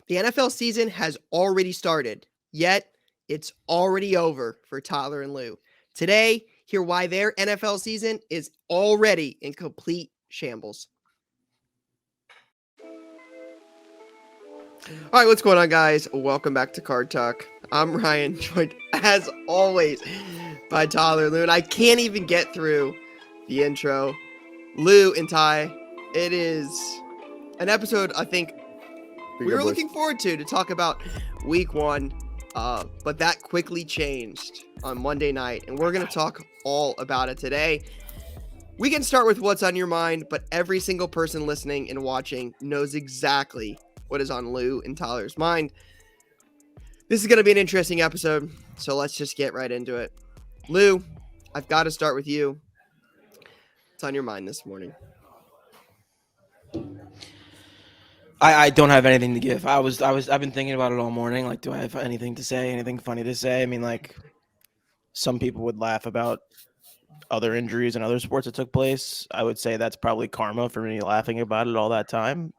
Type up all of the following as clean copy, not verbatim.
The NFL season has already started, yet it's already over for Tyler and Lou. Today, hear why their NFL season is already in complete shambles. All right, what's going on, guys? Welcome back to Card Talk. I'm Ryan, joined as always by Tyler and Lou, and I can't even get through the intro. Lou and Ty, it is an episode I think we were looking forward to talk about week one, but that quickly changed on Monday night, and we're going to talk all about it today. We can start with what's on your mind, but every single person listening and watching knows exactly what is on Lou and Tyler's mind. This is going to be an interesting episode, so let's just get right into it. Lou, I've got to start with you. What's on your mind this morning? I don't have anything to give. I've been thinking about it all morning. Like, do I have anything to say? Anything funny to say? I mean, like, some people would laugh about other injuries and other sports that took place. I would say that's probably karma for me laughing about it all that time.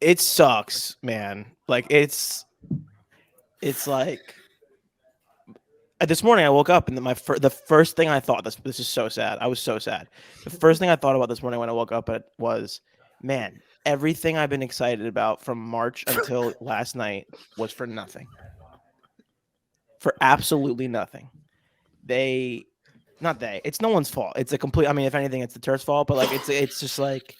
It sucks, man. Like, it's like this morning I woke up and the first thing I thought, this is so sad. I was so sad. The first thing I thought about this morning when I woke up was, man, everything I've been excited about from March until last night was for nothing. For absolutely nothing. It's no one's fault. It's a complete, I mean, if anything, it's the Turf's fault, but like it's just like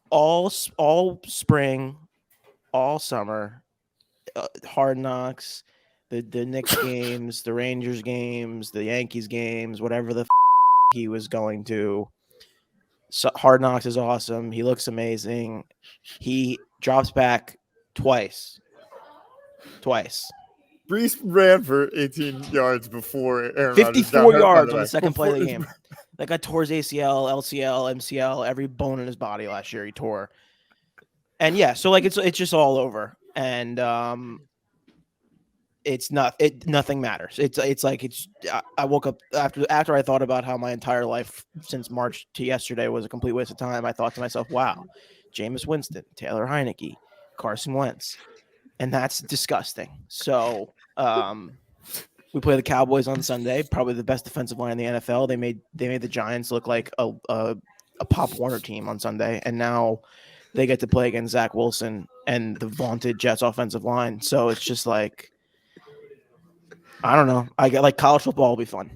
all spring, all summer, Hard Knocks, the Knicks games, the Rangers games, the Yankees games, whatever the he was going to. So Hard Knocks is awesome. He looks amazing. He drops back twice. Brees ran for 18 yards before Aaron 54 yards on the second play of the game. That guy tore his ACL, LCL, MCL, every bone in his body last year he tore. And yeah, so like it's just all over. And nothing matters. I woke up after I thought about how my entire life since March to yesterday was a complete waste of time. I thought to myself, wow, Jameis Winston, Taylor Heineke, Carson Wentz. And that's disgusting. So we play the Cowboys on Sunday, probably the best defensive line in the NFL. They made the Giants look like a Pop Warner team on Sunday, and now they get to play against Zach Wilson and the vaunted Jets offensive line. So it's just like, I don't know. I get like college football will be fun,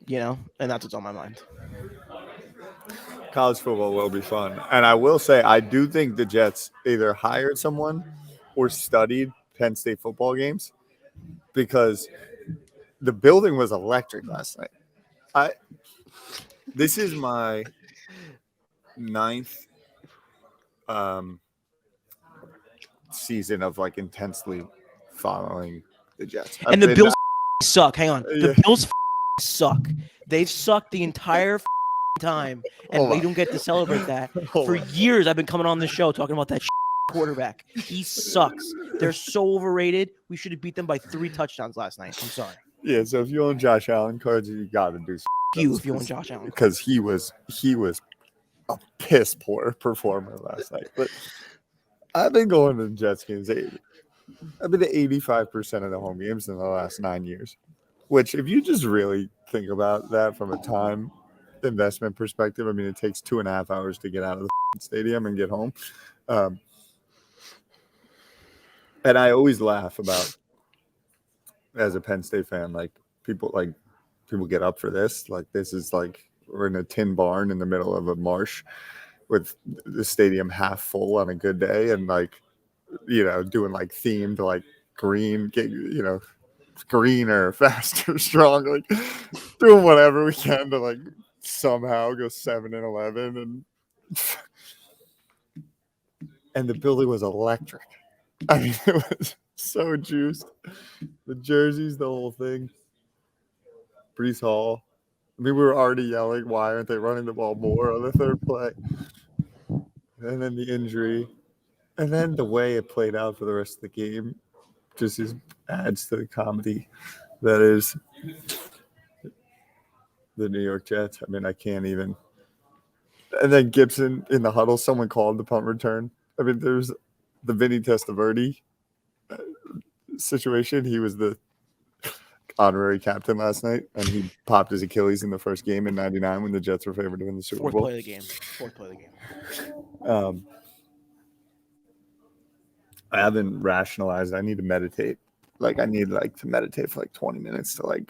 and that's what's on my mind. College football will be fun. And I will say, I do think the Jets either hired someone or studied Penn State football games because the building was electric last night. This is my ninth season of like intensely following the Jets. And the Bills suck. Hang on. The Bills suck. They've sucked the entire time, and we don't get to celebrate that. For years, I've been coming on the show talking about that quarterback. He sucks. They're so overrated. We should have beat them by 3 touchdowns last night. I'm sorry. Yeah, so if you own Josh Allen cards, you got to do if you own Josh Allen, because he was a piss poor performer last night. But I've been going to the Jets games. I've been to 85% of the home games in the last 9 years, which if you just really think about that from a time investment perspective, I mean, it takes 2.5 hours to get out of the stadium and get home. And I always laugh about, as a Penn State fan, like people get up for this. Like, this is like we're in a tin barn in the middle of a marsh with the stadium half full on a good day, and like, doing like themed like green, greener, faster, strong, like doing whatever we can to like somehow go 7-11, and the building was electric. I mean, it was so juiced. The jerseys, the whole thing. Brees Hall. I mean, we were already yelling, why aren't they running the ball more on the third play? And then the injury. And then the way it played out for the rest of the game just adds to the comedy that is the New York Jets. I mean, I can't even And then Gibson in the huddle, someone called the punt return. I mean, there's the Vinny Testaverde situation. He was the honorary captain last night, and he popped his Achilles in the first game in '99 when the Jets were favored to win the Super Fourth Bowl. play of the game. I haven't rationalized. I need to meditate. Like, I need to meditate for 20 minutes to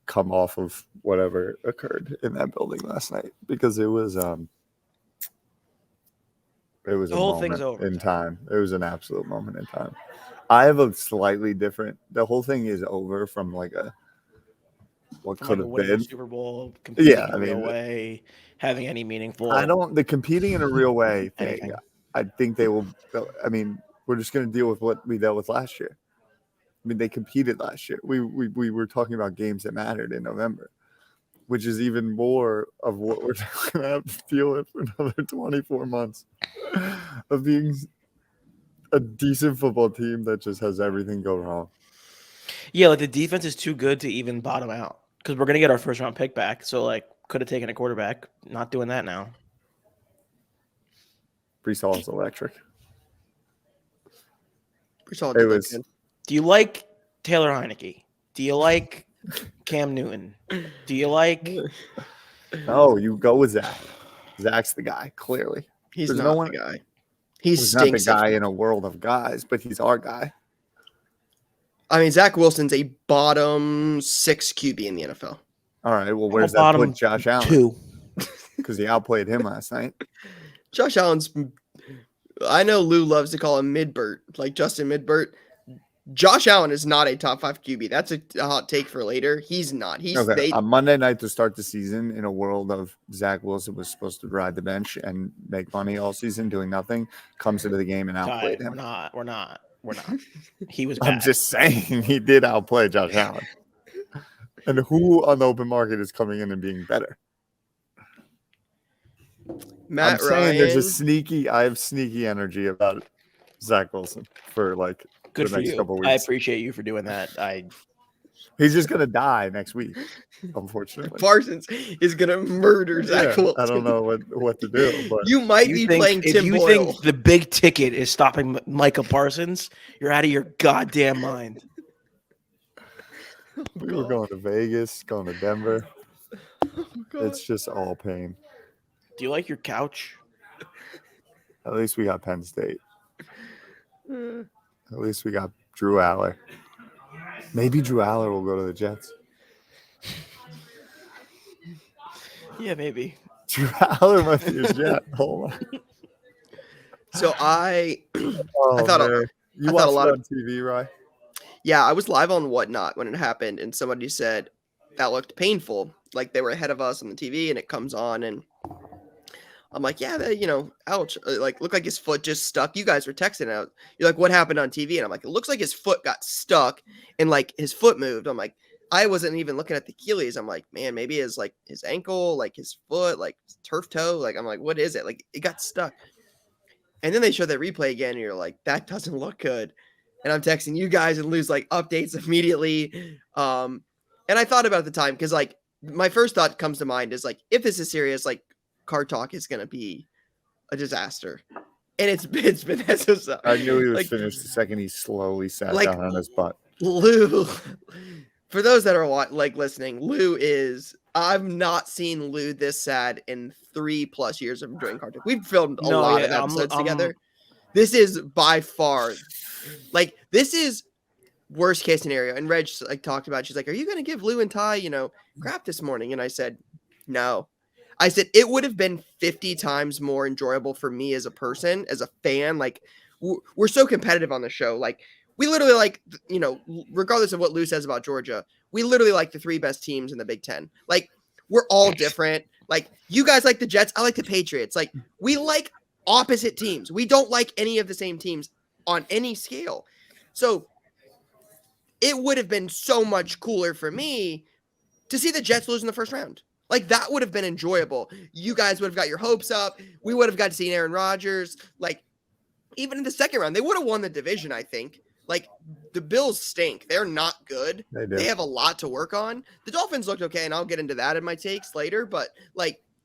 come off of whatever occurred in that building last night, because it was a whole thing's moment over. in time. It was an absolute moment in time. I have a slightly different. The whole thing is over from what could have winning been a Super Bowl, competing Yeah, in a real way, having any meaningful. the competing in a real way thing. Anything. I think they will. I mean, we're just going to deal with what we dealt with last year. I mean, they competed last year. We were talking about games that mattered in November, which is even more of what we're going to have to deal with for another 24 months of being a decent football team that just has everything go wrong. Yeah, the defense is too good to even bottom out, because we're going to get our first round pick back. So, could have taken a quarterback. Not doing that now. Brees Hall is electric. Brees Hall It did look was- good. Do you like Taylor Heineke? Do you like Cam Newton? Do you like? No, you go with Zach. Zach's the guy, clearly. He's There's not no one- the guy. He He's not the stinks. guy in a world of guys, but he's our guy. I mean, Zach Wilson's a bottom 6 QB in the NFL. All right, well, where's that bottom put Josh Allen? 2. Because he outplayed him last night. Josh Allen's. I know Lou loves to call him Midbert, like Justin Midbert. Josh Allen is not a top 5 QB. That's a hot take for later. He's not. He's Okay, on Monday night to start the season, in a world of Zach Wilson was supposed to ride the bench and make money all season doing nothing, comes into the game and outplayed him. We're not. He was I'm bad. just saying he did outplay Josh Allen. And who on the open market is coming in and being better? Matt I'm saying there's Ryan. I have sneaky energy about Zach Wilson for Good the for next you. couple I weeks. appreciate you for doing that. He's just gonna die next week, unfortunately. Parsons is gonna murder Zach Yeah, Wilson. I don't know what to do, but You might be playing if Tim you Boyle. think the big ticket is stopping Micah Parsons, you're out of your goddamn mind. we were going to Vegas, going to Denver. God. It's just all pain. Do you like your couch? At least we got Penn State. Uh, At least we got Drew Aller. Maybe Drew Aller will go to the Jets. Yeah, maybe. Drew Aller might be a Jet. Hold on. So I Oh, thought man. You I thought watched a lot it of- on TV, right? Yeah, I was live on Whatnot when it happened, and somebody said that looked painful. Like they were ahead of us on the TV, and it comes on, and I'm like, yeah, ouch. Looked like his foot just stuck. You guys were texting out. You're like, what happened on TV? And I'm like, it looks like his foot got stuck, and his foot moved. I'm like, I wasn't even looking at the Achilles. I'm like, man, maybe his ankle, his foot, turf toe. I'm like, what is it? It got stuck. And then they show that replay again, and you're like, that doesn't look good. And I'm texting you guys and lose updates immediately. And I thought about it at the time because my first thought comes to mind is if this is serious, Card Talk is gonna be a disaster. And it's been that so. I knew he was finished the second he slowly sat down on his butt. Lou, for those that are listening, Lou is. I've not seen Lou this sad in 3+ years of doing Card Talk. We've filmed a lot of episodes together. This is by far, this is worst case scenario. And Reg talked about it. She's like, "Are you going to give Lou and Ty, crap this morning?" And I said, "No." I said it would have been 50 times more enjoyable for me as a person, as a fan. We're so competitive on the show. We literally regardless of what Lou says about Georgia, we literally like the 3 best teams in the Big Ten. We're all different. You guys like the Jets, I like the Patriots. We like opposite teams. We don't like any of the same teams on any scale. So it would have been so much cooler for me to see the Jets lose in the first round. That would have been enjoyable. You guys would have got your hopes up. We would have got to see Aaron Rodgers. Even in the second round, they would have won the division, I think. The Bills stink. They're not good. They do. They have a lot to work on. The Dolphins looked okay, and I'll get into that in my takes later. But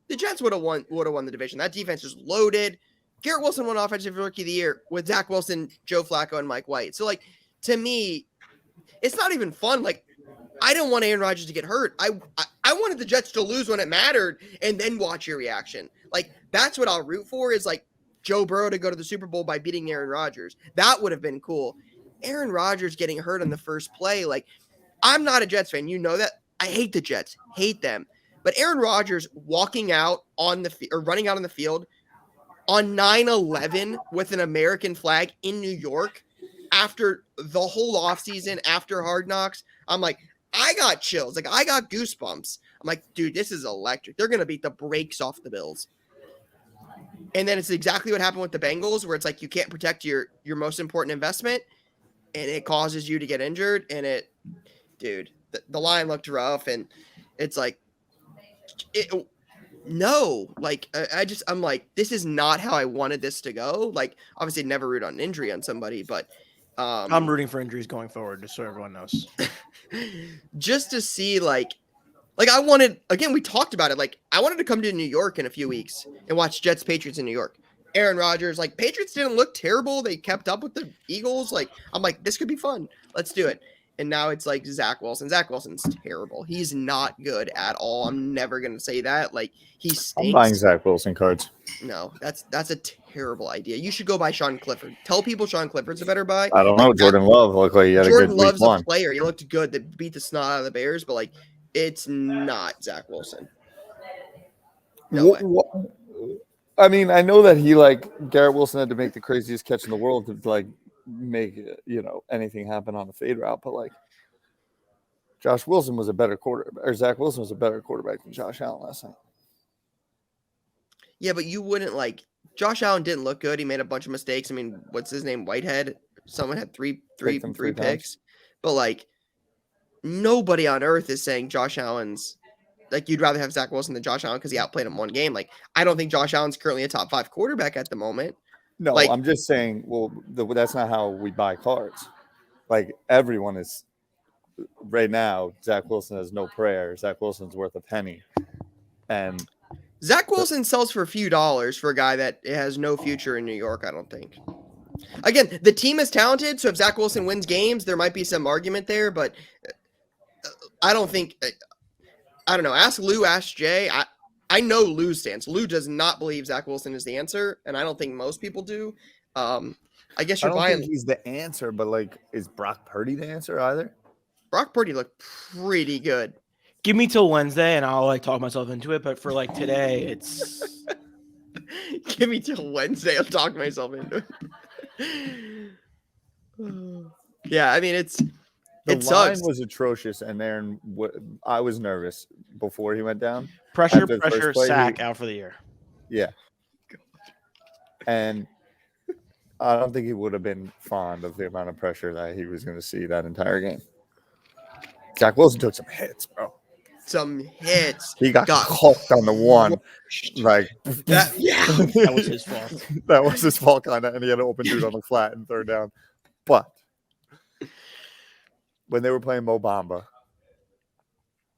the Jets would have won the division. That defense is loaded. Garrett Wilson won Offensive Rookie of the Year with Zach Wilson, Joe Flacco, and Mike White. So, like, to me, it's not even fun. Like, I didn't want Aaron Rodgers to get hurt. I wanted the Jets to lose when it mattered and then watch your reaction. Like, that's what I'll root for is, like, Joe Burrow to go to the Super Bowl by beating Aaron Rodgers. That would have been cool. Aaron Rodgers getting hurt on the first play. Like, I'm not a Jets fan. You know that. I hate the Jets. Hate them. But Aaron Rodgers walking out on the or running out on the field on 9/11 with an American flag in New York after the whole offseason, after Hard Knocks, I'm like, I got chills. Like, I got goosebumps. I'm like, dude, this is electric. They're going to beat the brakes off the Bills. And then it's exactly what happened with the Bengals, where it's like you can't protect your most important investment, and it causes you to get injured. And the line looked rough, and it's like, no, like I'm like, this is not how I wanted this to go. Like, obviously never root on an injury on somebody, but I'm rooting for injuries going forward, just so everyone knows. Just to see like I wanted, again, we talked about it. Like, I wanted to come to New York in a few weeks and watch Jets Patriots in New York. Aaron Rodgers, like, Patriots didn't look terrible. They kept up with the Eagles. Like, I'm like, this could be fun. Let's do it. And now it's like Zach Wilson. Zach Wilson's terrible. He's not good at all. I'm never gonna say that. Like, he stinks. I'm buying Zach Wilson cards. No, that's a terrible idea. You should go buy Sean Clifford. Tell people Sean Clifford's a better buy. I don't know. Jordan Love looked like he had Jordan a good Love's week one. a player. He looked good. They beat the snot out of the Bears, but like, it's not Zach Wilson. No way. I mean, I know that Garrett Wilson had to make the craziest catch in the world to like make anything happen on the fade route, but like Josh Wilson was a better quarterback, or Zach Wilson was a better quarterback than Josh Allen last night. Yeah, but you wouldn't like Josh Allen didn't look good. He made a bunch of mistakes. I mean, what's his name? Whitehead. Someone had three picks, but like nobody on earth is saying Josh Allen's. Like, you'd rather have Zach Wilson than Josh Allen because he outplayed him one game. Like, I don't think Josh Allen's currently a top 5 quarterback at the moment. No, like, I'm just saying, that's not how we buy cards. Like, everyone is right now, Zach Wilson has no prayer. Zach Wilson's worth a penny. And Zach Wilson sells for a few dollars for a guy that has no future in New York, I don't think. Again, the team is talented, so if Zach Wilson wins games, there might be some argument there, but I don't think – I don't know. Ask Lou, ask Jay. I know Lou's stance. Lou does not believe Zach Wilson is the answer, and I don't think most people do. I guess you're buying. Think he's the answer, but like, is Brock Purdy the answer either? Brock Purdy looked pretty good. Give me till Wednesday, and I'll like talk myself into it. But for like today, it's give me till Wednesday. I'll talk myself into it. Yeah, I mean The line sucks. was atrocious, and Aaron, I was nervous before he went down. Pressure, sack, out for the year. Yeah. And I don't think he would have been fond of the amount of pressure that he was going to see that entire game. Zach Wilson took some hits, bro. Some hits. He got hooked on the one. Like, that, yeah. That was his fault. That was his fault, kind of, and he had to open dude on the flat and third down. But when they were playing Mo Bamba,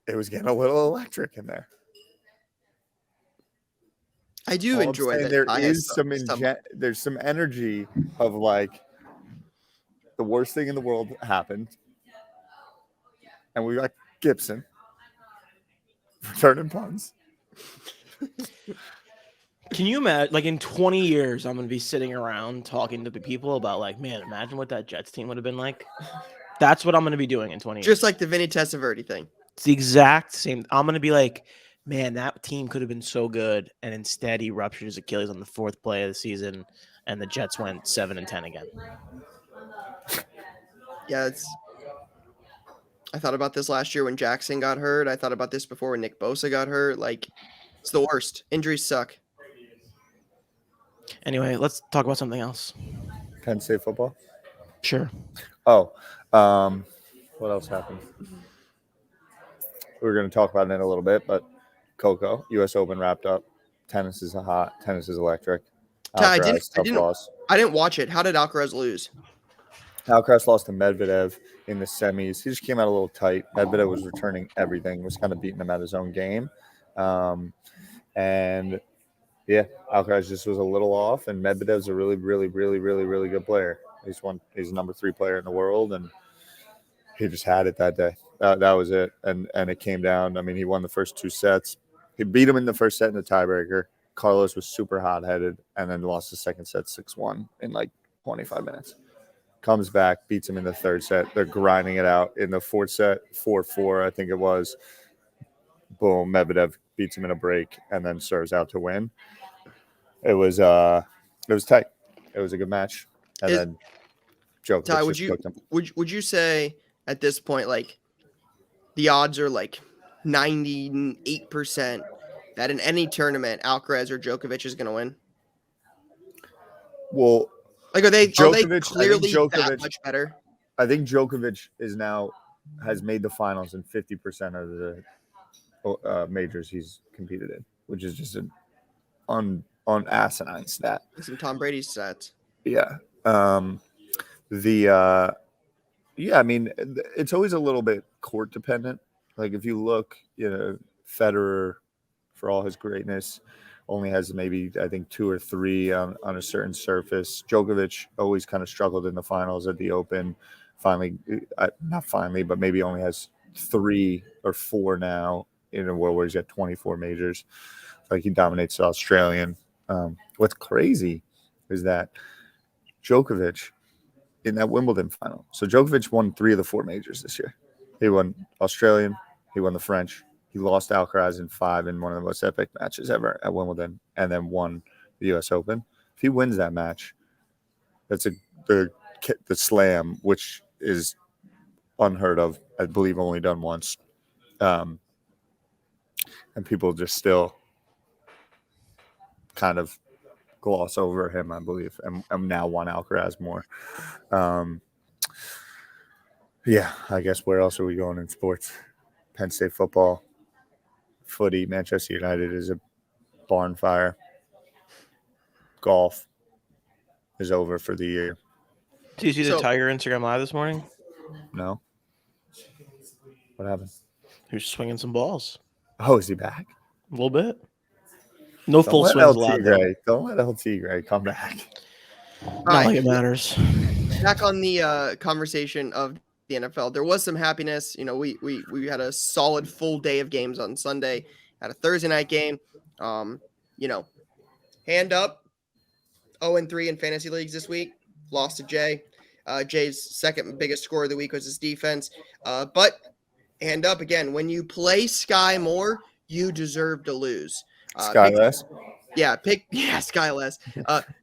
it was getting a little electric in there. I do enjoy that. There is there's some energy of like the worst thing in the world happened, and we got Gibson returning punts. Can you imagine, like, in 20 years, I'm going to be sitting around talking to the people about, like, man, imagine what that Jets team would have been like. That's what I'm going to be doing in 20 years. Just like the Vinny Testaverde thing. It's the exact same. I'm going to be like, man, that team could have been so good, and instead he ruptured his Achilles on the 4th play of the season, and the Jets went 7-10 again. Yeah, I thought about this last year when Jackson got hurt. I thought about this before when Nick Bosa got hurt. Like, it's the worst. Injuries suck. Anyway, let's talk about something else. Penn State football? Sure. Oh, what else happened? We were going to talk about it in a little bit, but Coco, U.S. Open wrapped up. Tennis is hot. Tennis is electric. I didn't watch it. How did Alcaraz lose? Alcaraz lost to Medvedev in the semis. He just came out a little tight. Medvedev was returning everything, was kind of beating him at his own game. And yeah, Alcaraz just was a little off, and Medvedev's a really, really, really, really, really good player. He's number 3 player in the world, and he just had it that day. That was it, and it came down. I mean, he won the first 2 sets. He beat him in the first set in the tiebreaker. Carlos was super hot-headed, and then lost the second set 6-1 in like 25 minutes. Comes back, beats him in the third set. They're grinding it out in the fourth set, 4-4, I think it was. Boom, Medvedev beats him in a break and then serves out to win. It was tight. It was a good match. And then Djokovic Ty, just cooked him. would you say at this point, like, the odds are like 98% that in any tournament Alcaraz or Djokovic is going to win? Well, like, are they Djokovic, clearly that much better? I think Djokovic has mmade the finals in 50% of the majors he's competed in, which is just an asinine stat. Some Tom Brady stats. Yeah. I mean, it's always a little bit court dependent. Like if you look, Federer, for all his greatness, only has maybe, I think, 2 or 3 on a certain surface. Djokovic always kind of struggled in the finals at the Open. Not finally, but maybe only has 3 or 4 now in a world where he's got 24 majors. Like he dominates the Australian. What's crazy is that Djokovic in that Wimbledon final. So Djokovic won 3 of the 4 majors this year. He won Australian. He won the French. He lost Alcaraz in 5 in one of the most epic matches ever at Wimbledon, and then won the U.S. Open. If he wins that match, that's the slam, which is unheard of. I believe only done once, and people just still kind of gloss over him, I believe, and now want Alcaraz more. Yeah, I guess where else are we going in sports? Penn State football, footy, Manchester United is a barn fire. Golf is over for the year. Did you see the Tiger Instagram Live this morning? No. What happened? He was swinging some balls. Oh, is he back? A little bit. No full swings allowed. Don't let LT Gray come back. Not like it matters. Back on the conversation of the NFL, there was some happiness. We had a solid full day of games on Sunday. Had a Thursday night game. Hand up, 0-3 in fantasy leagues this week. Lost to Jay. Jay's second biggest score of the week was his defense. But hand up again. When you play Sky Moore, you deserve to lose. Skyless. Skyless.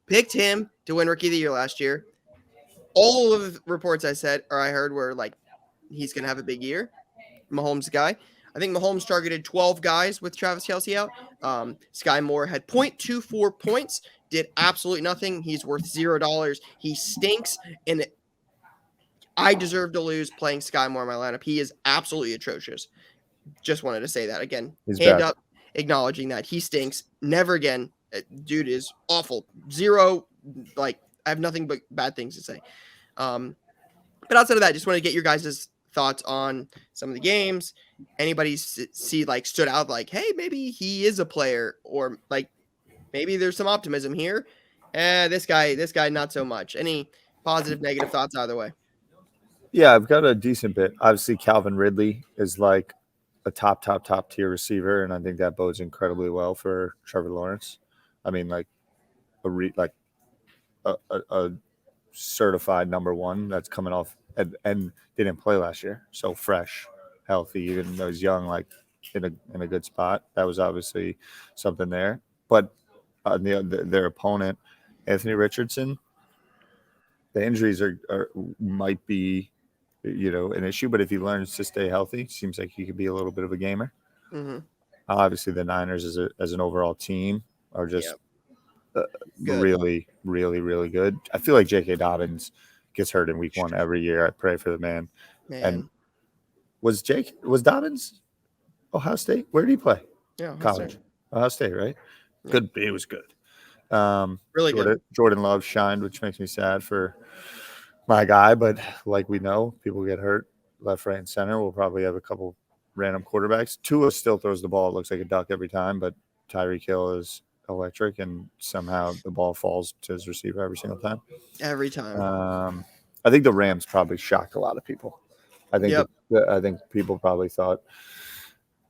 Picked him to win Rookie of the Year last year. All of the reports I heard were like, he's going to have a big year. Mahomes guy. I think Mahomes targeted 12 guys with Travis Kelce out. Sky Moore had 0.24 points, did absolutely nothing. He's worth $0. He stinks, and I deserve to lose playing Sky Moore in my lineup. He is absolutely atrocious. Just wanted to say that again. Hand up, acknowledging that he stinks. Never again. Dude is awful. 0. Like, I have nothing but bad things to say. But outside of that, just want to get your guys' thoughts on some of the games. Anybody stood out like, hey, maybe he is a player, or like maybe there's some optimism here. This guy, not so much. Any positive, negative thoughts either way? Yeah, I've got a decent bit. Obviously, Calvin Ridley is like a top tier receiver, and I think that bodes incredibly well for Trevor Lawrence. I mean, like a certified number 1 that's coming off and didn't play last year, so fresh, healthy, even though he's young, like in a good spot. That was obviously something there. But their opponent, Anthony Richardson, the injuries might be an issue, but if he learns to stay healthy, seems like he could be a little bit of a gamer. Mm-hmm. Obviously, the Niners as an overall team are just really, really, really good. I feel like J.K. Dobbins gets hurt in week 1 every year. I pray for the man. And was Dobbins Ohio State? Where did he play? Yeah, college. Ohio State, right? Yeah. Good. It was good. Really good. Jordan Love shined, which makes me sad for my guy. But like we know, people get hurt left, right, and center. We'll probably have a couple random quarterbacks. Tua still throws the ball. It looks like a duck every time, but Tyreek Hill is electric, and somehow the ball falls to his receiver every single time. Every time. I think the Rams probably shocked a lot of people. I think Yep. I think people probably thought,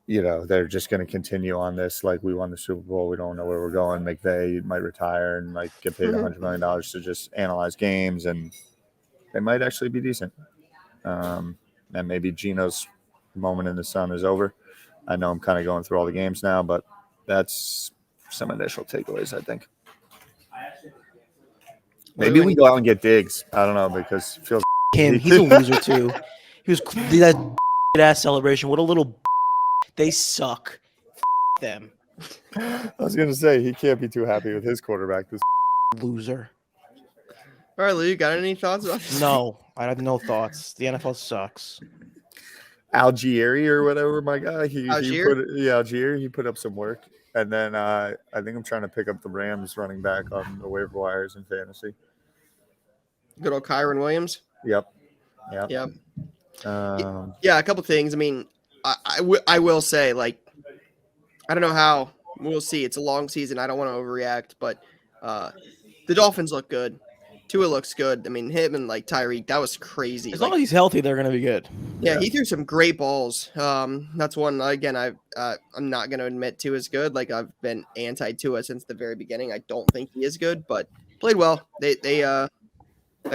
they're just going to continue on this. Like, we won the Super Bowl, we don't know where we're going. McVay might retire and like get paid $100 million to just analyze games, and they might actually be decent. And maybe Geno's moment in the sun is over. I know I'm kind of going through all the games now, but that's some initial takeaways, I think. Maybe we go out and get Diggs. I don't know, because it feels him. He's a loser too. He was that ass celebration. What a little. They suck. Them. I was gonna say he can't be too happy with his quarterback. This loser. All right, Lou, you got any thoughts about this? No, I have no thoughts. The NFL sucks. Algieri or whatever, my guy. Algier? He put up some work, and then I think I'm trying to pick up the Rams running back on the waiver wires in fantasy. Good old Kyron Williams. Yep. Yeah, a couple things. I mean, I will say, like, I don't know how. We'll see. It's a long season. I don't want to overreact, but the Dolphins look good. Tua looks good. I mean, him and like Tyreek, that was crazy. As long as he's healthy, they're going to be good. Yeah, he threw some great balls. That's one, again, I'm not going to admit Tua is good. Like, I've been anti-Tua since the very beginning. I don't think he is good, but played well. They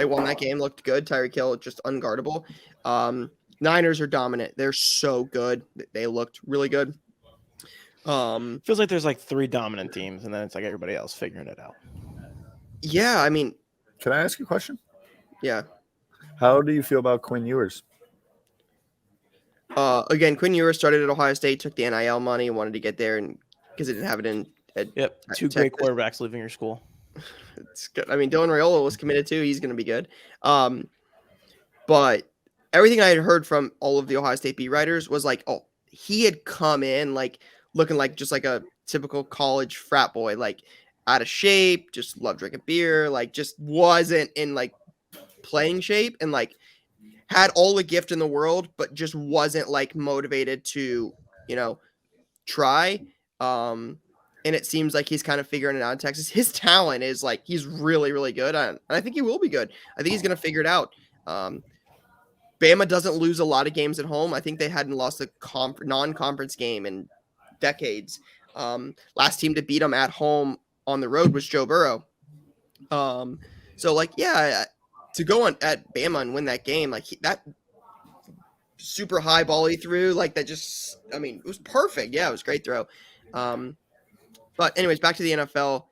won that game, looked good. Tyreek Hill just unguardable. Niners are dominant. They're so good. They looked really good. Feels like there's like 3 dominant teams, and then it's like everybody else figuring it out. Yeah, I mean, can I ask you a question? Yeah. How do you feel about Quinn Ewers? Again, Quinn Ewers started at Ohio State, took the NIL money, wanted to get there, and because it didn't have it in. Yep, 2 great quarterbacks leaving your school. It's good. I mean, Dylan Raiola was committed too. He's going to be good. But everything I had heard from all of the Ohio State beat writers was like, oh, he had come in like looking like just like a typical college frat boy, like out of shape, just loved drinking beer, like just wasn't in like playing shape, and like had all the gift in the world, but just wasn't like motivated to, try. And it seems like he's kind of figuring it out in Texas. His talent is like, he's really, really good. And I think he will be good. I think he's going to figure it out. Bama doesn't lose a lot of games at home. I think they hadn't lost a non-conference game in decades. Last team to beat them at home on the road was Joe Burrow. So like, yeah, to go on at Bama and win that game, like that super high ball he threw, like that just, I mean, it was perfect. Yeah, it was a great throw. But anyways, back to the NFL.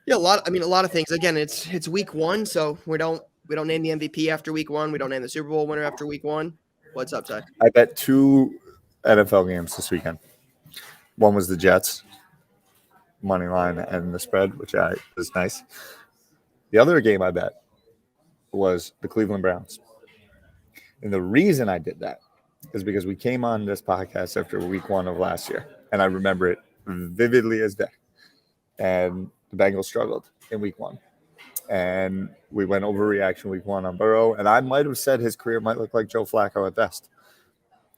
Yeah, a lot of things. Again, it's week 1, so we don't name the MVP after week 1. We don't name the Super Bowl winner after week 1. What's up, Ty? I bet 2 NFL games this weekend. One was the Jets money line and the spread, which was nice. The other game I bet was the Cleveland Browns. And the reason I did that is because we came on this podcast after week 1 of last year, and I remember it vividly as day. And the Bengals struggled in week 1. And we went overreaction week 1 on Burrow. And I might have said his career might look like Joe Flacco at best.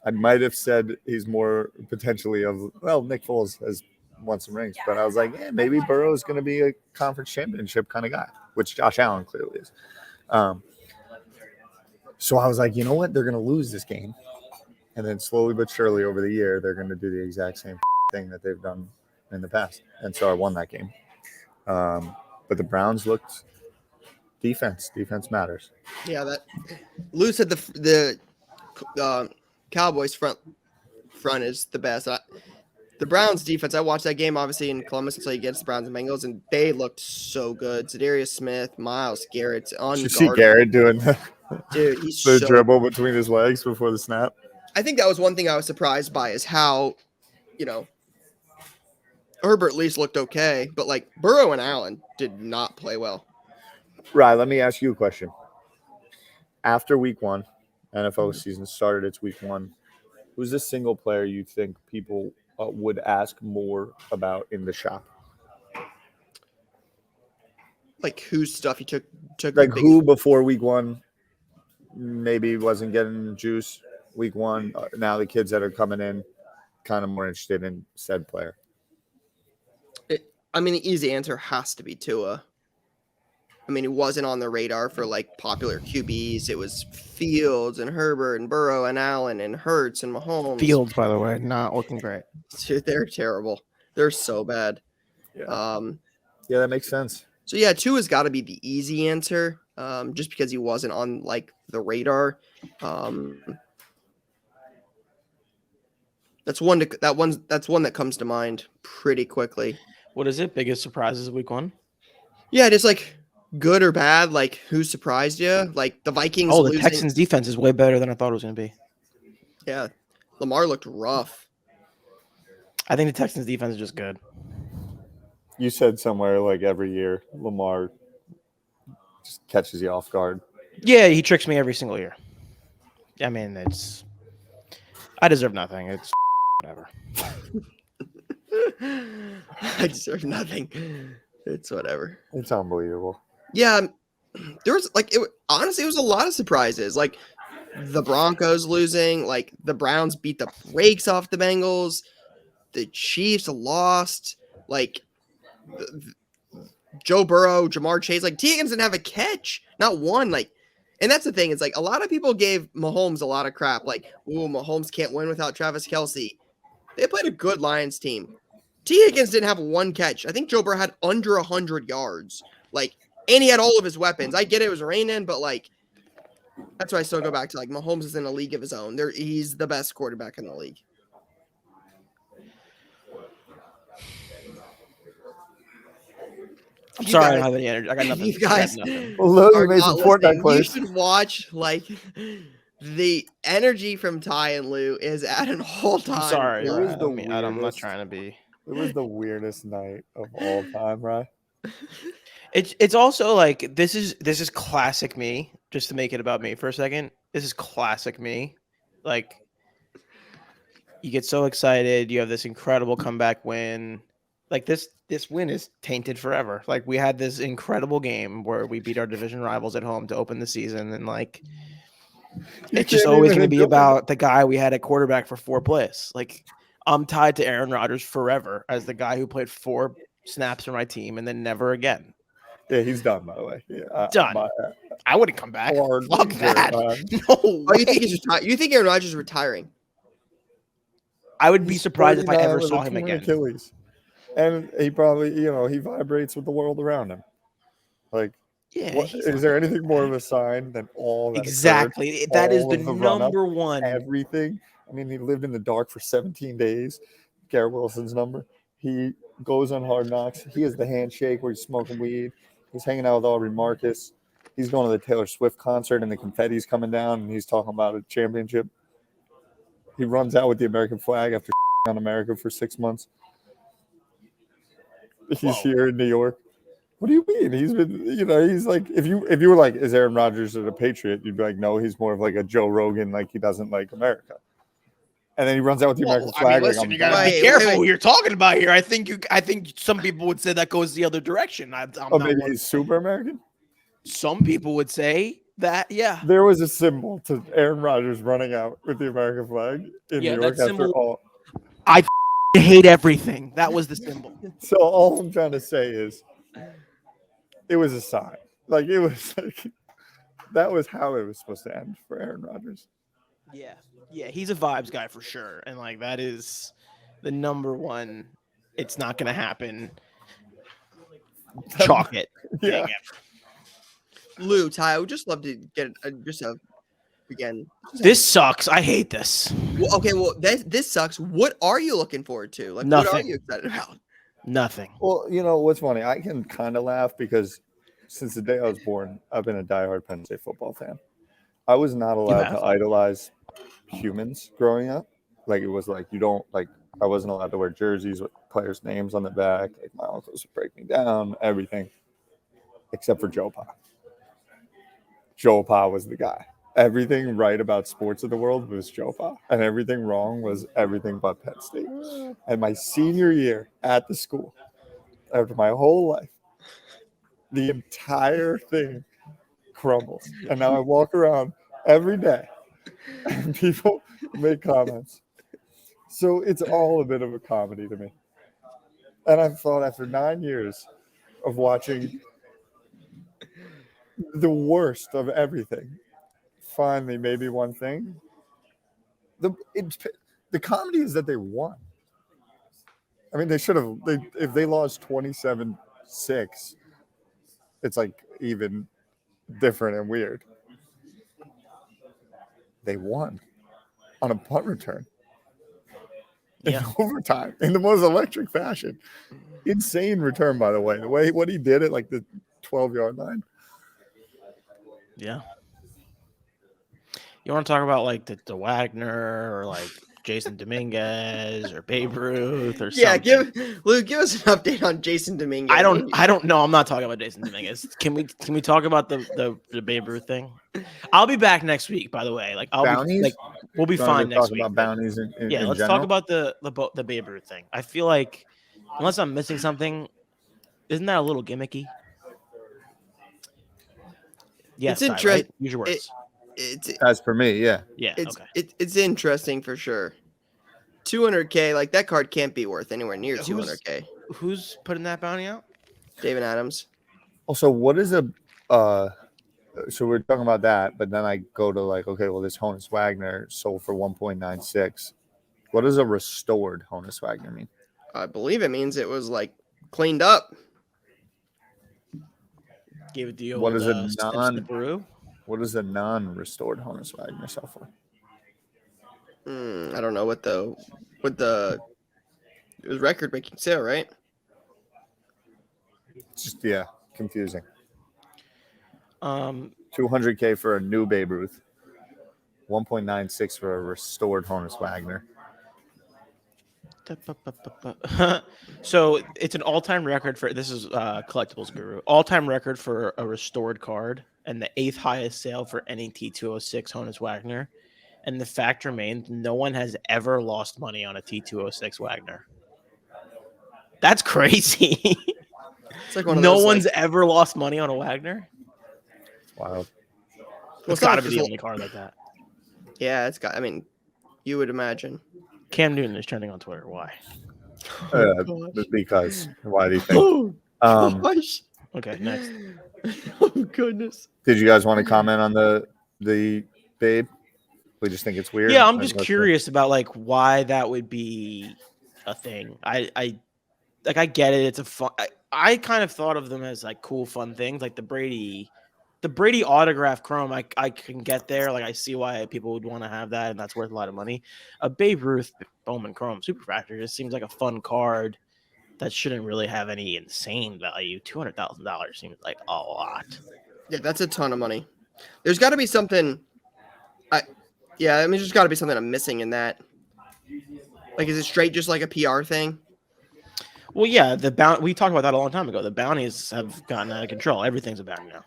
I might have said he's more potentially Nick Foles has won some rings. But I was like, maybe Burrow is going to be a conference championship kind of guy, which Josh Allen clearly is. So I was like, you know what? They're going to lose this game. And then slowly but surely over the year, they're going to do the exact same thing that they've done in the past. And so I won that game. But the Browns looked defense. Defense matters. Yeah, that Lou said the Cowboys front is the best. The Browns defense, I watched that game obviously in Columbus until against the Browns and Bengals, and they looked so good. Za'Darius Smith, Myles Garrett's unguardable. Did you see Garrett doing dude, he's the dribble between his legs before the snap? I think that was one thing I was surprised by is how, Herbert at least looked okay, but like Burrow and Allen did not play well. Right. Let me ask you a question. After week 1, NFL season started, it's week 1. Who's the single player you think people would ask more about in the shop? Like whose stuff he took like who before week 1 maybe wasn't getting juice week 1. Now the kids that are coming in kind of more interested in said player. I mean, the easy answer has to be Tua. I mean, he wasn't on the radar for like popular QBs. It was Fields and Herbert and Burrow and Allen and Hurts and Mahomes. Fields, by the way, not looking great. Dude, they're terrible. They're so bad. Yeah. Yeah, that makes sense. So yeah, Tua's got to be the easy answer, just because he wasn't on like the radar. That's one that comes to mind pretty quickly. What is it? Biggest surprises of week 1? Yeah, just like good or bad. Like who surprised you? Like the Vikings. Oh, the losing. Texans defense is way better than I thought it was going to be. Yeah, Lamar looked rough. I think the Texans defense is just good. You said somewhere like every year Lamar just catches you off guard. Yeah, he tricks me every single year. I mean, I deserve nothing. It's whatever. I deserve nothing. It's whatever. It's unbelievable. Yeah, there was like honestly, it was a lot of surprises. Like the Broncos losing, like the Browns beat the brakes off the Bengals, the Chiefs lost, like Joe Burrow, Jamar Chase, like T. Higgins didn't have a catch, not one. Like, and that's the thing. It's like a lot of people gave Mahomes a lot of crap. Like, ooh, Mahomes can't win without Travis Kelce. They played a good Lions team. T. Higgins didn't have one catch. I think Joe Burrow had under 100 yards. Like, and he had all of his weapons. I get it was raining, but like, that's why I still go back to like Mahomes is in a league of his own. He's the best quarterback in the league. I'm sorry, I don't have any energy. I got nothing. You guys Well, are you made not some Fortnite listening. You plays. should watch like the energy from Ty and Lou is at an all-time. I'm sorry. It was the I'm not weirdest. trying to be. It was the weirdest night of all time, right? It's also like this is classic me. Just to make it about me for a second, this is classic me. Like you get so excited, you have this incredible comeback win. Like this win is tainted forever. Like we had this incredible game where we beat our division rivals at home to open the season, and like it's just always going to be about the guy we had at quarterback for 4 plays. Like I'm tied to Aaron Rodgers forever as the guy who played 4 snaps for my team and then never again. Yeah, he's done, by the way. Yeah, Done. I wouldn't come back. Fuck that. No. Oh, you think he's retired? You think Aaron Rodgers is retiring? I would be surprised if I ever saw him again. Achilles. And he probably, he vibrates with the world around him. Like, Yeah. is there anything more of a sign than all that? Exactly. That is all the of the run-up, number one. Everything. I mean, he lived in the dark for 17 days. Garrett Wilson's number. He goes on Hard Knocks. He has the handshake where he's smoking weed. He's hanging out with Aubrey Marcus. He's going to the Taylor Swift concert and the confetti's coming down and he's talking about a championship. He runs out with the American flag after on America for 6 months. He's here in New York. What do you mean? He's been, he's like, if you were like, is Aaron Rodgers a Patriot? You'd be like, no, he's more of like a Joe Rogan, like he doesn't like America. And then he runs out with the American flag. I mean, listen, you gotta be careful who you're talking about here. I think some people would say that goes the other direction. Maybe he's super American. Some people would say that, yeah. There was a symbol to Aaron Rodgers running out with the American flag in New York after all. I hate everything. That was the symbol. So all I'm trying to say is, it was a sign. Like it was like that was how it was supposed to end for Aaron Rodgers. Yeah, he's a vibes guy for sure, and like that is the number one. It's not going to happen. Chalk it. Yeah. Lou, Ty, I would just love to get again. This sucks. I hate this. Well, okay, well, this sucks. What are you looking forward to? Like, Nothing. What are you excited about? Nothing. Well, what's funny? I can kind of laugh because since the day I was born, I've been a diehard Penn State football fan. I was not allowed to idolize humans growing up. Like it was like I wasn't allowed to wear jerseys with players' names on the back. Like my uncles would break me down, everything, except for Joe Pa. Joe Pa was the guy. Everything right about sports in the world was Joe Pa, and everything wrong was everything but Penn State. And my senior year at the school, after my whole life, the entire thing crumbles. And now I walk around every day, and people make comments. So it's all a bit of a comedy to me. And I thought after 9 years of watching the worst of everything, finally maybe one thing. The comedy is that they won. I mean, they should have. If they lost 27-6, it's like even different and weird. They won on a punt return in overtime in the most electric fashion. Insane return, by the way. The way what he did at like the 12-yard line. Yeah. You want to talk about like the Wagner or like Jason Dominguez or Babe Ruth or something? Yeah, give us an update on Jason Dominguez. I don't know. I'm not talking about Jason Dominguez. Can we talk about the Babe Ruth thing? I'll be back next week, by the way. Like we'll be fine next week. Talk about bounties in let's general? talk about the Babe Ruth thing. I feel like unless I'm missing something, isn't that a little gimmicky? Yes, it's interesting. Right? Use your words. As for me, yeah. It's interesting for sure. 200K, like that card can't be worth anywhere near 200K. Who's putting that bounty out? David Adams. Also, what is a so we're talking about that, but then I go to like, okay, well, this Honus Wagner sold for 1.96. What does a restored Honus Wagner mean? I believe it means it was like cleaned up. Gave it the old what is a What does a non-restored Honus Wagner sell for? I don't know what the it was record-breaking sale, right? Just confusing. 200K for a new Babe Ruth, 1.96 for a restored Honus Wagner. So it's an all-time record for this is Collectibles Guru. All-time record for a restored card and the 8th highest sale for any T206 Honus Wagner. And the fact remains, no one has ever lost money on a T206 Wagner. That's crazy. It's like one of no those, one's ever lost money on a Wagner. Wow. It's got to be the only card like that. Yeah, it's got. I mean, you would imagine. Cam Newton is trending on Twitter. Why? Because. Why do you think? Okay, next. Oh goodness. Did you guys want to comment on the Babe? We just think it's weird. Yeah, I'm just curious about like why that would be a thing. I get it. It's a fun. I kind of thought of them as like cool, fun things, like the Brady autograph chrome. I can get there. Like I see why people would want to have that, and that's worth a lot of money. A Babe Ruth Bowman chrome super factor just seems like a fun card that shouldn't really have any insane value. $200,000 seems like a lot. Yeah, that's a ton of money. There's got to be something. There's got to be something I'm missing in that. Like, is it straight just like a PR thing? Well, yeah, we talked about that a long time ago. The bounties have gotten out of control. Everything's a bounty now.